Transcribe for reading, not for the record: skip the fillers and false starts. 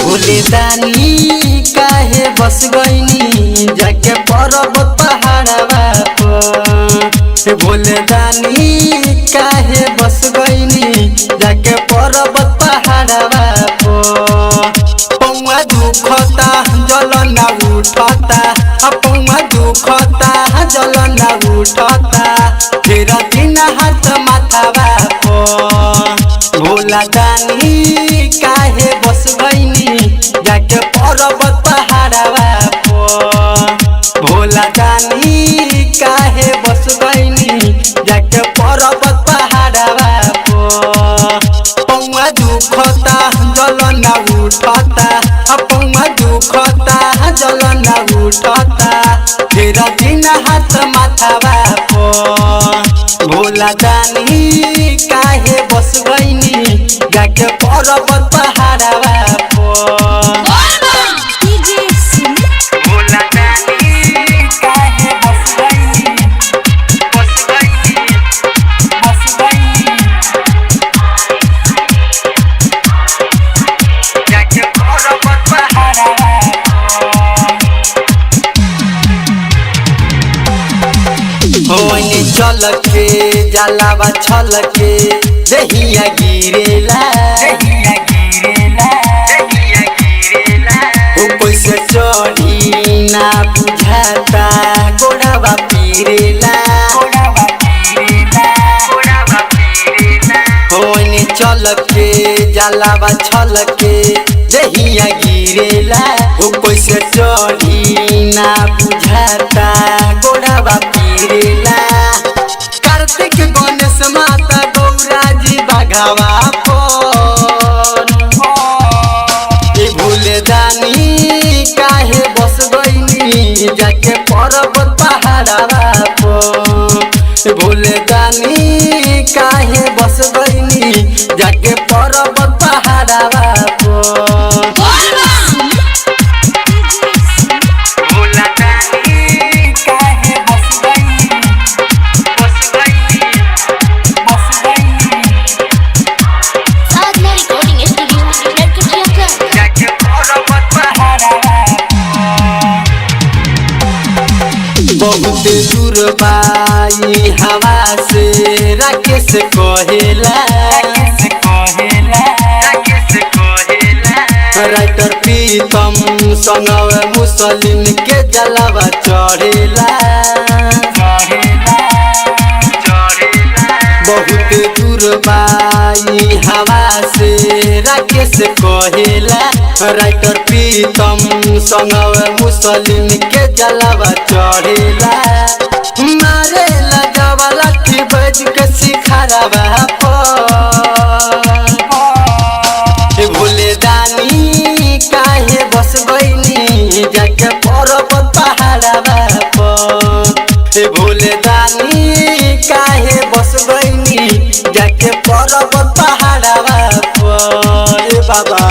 भोले दानी काहे बस गईनी जाके पर्वत पहाड़वा पर। भोले दानी काहे बस गईनी जाके पर्वत पहाड़वा पर। पौआ दुखता जल ना उठता, पौआ दुखता जल ना उठता, फिर दिन हाथ माथावा पर। भोला दानी काहे बस गईनी जाके पर्वत पहाड़वा पर। भोला दानी काहे बस गईनी जाके पर्वत पहाड़वा पर। पौआ दुखता जल ना उठता, पौआ दुखता जल ना उठता, फिर दिन हाथ माथावा पर। भोला दानी काहे बस गईनी जाके पर्वत पहाड़वा पर। भोला दानी काहे बस गईनी जाके पर्वत पहाड़वा होने चल के जलावा छल के दहिया गिरेला, ओ कैसे चढ़ी ना बुझाता गोड़ावा पीरेला। होने चल के जलावा छल के दहिया गिरेला, ओ कैसे चढ़ी ना बुझाता गोड़ावा पीरेला। कार्तिक गणेश माता गौरा जी बाघावा पर। भोले दानी काहे बस गईनी जाके पर्वत पहाड़वा पर। भोले दानी काहे बस गईनी जाके पर्वत पहाड़वा पर। भोला दानी काहे बस गईनी जाके पर्वत पहाड़वा पर। बहुत दूर बाई हवा से राकेश कहेला, राइटर प्रीतम संगव मुसलिम के जलावा चढ़ेला। बहुत दूर बाई हवा से राकेश कहेला, राइटर प्रीतम संगव मुसलिम के जलावा चढ़ेला। मारे लगावला की बज के शिखरवा पर। भोले दानी काहे बस गईनी जाके पर्वत पहाड़वा पर। भोले दानी काहे बस गईनी जाके पर्वत पहाड़वा पर। बाबा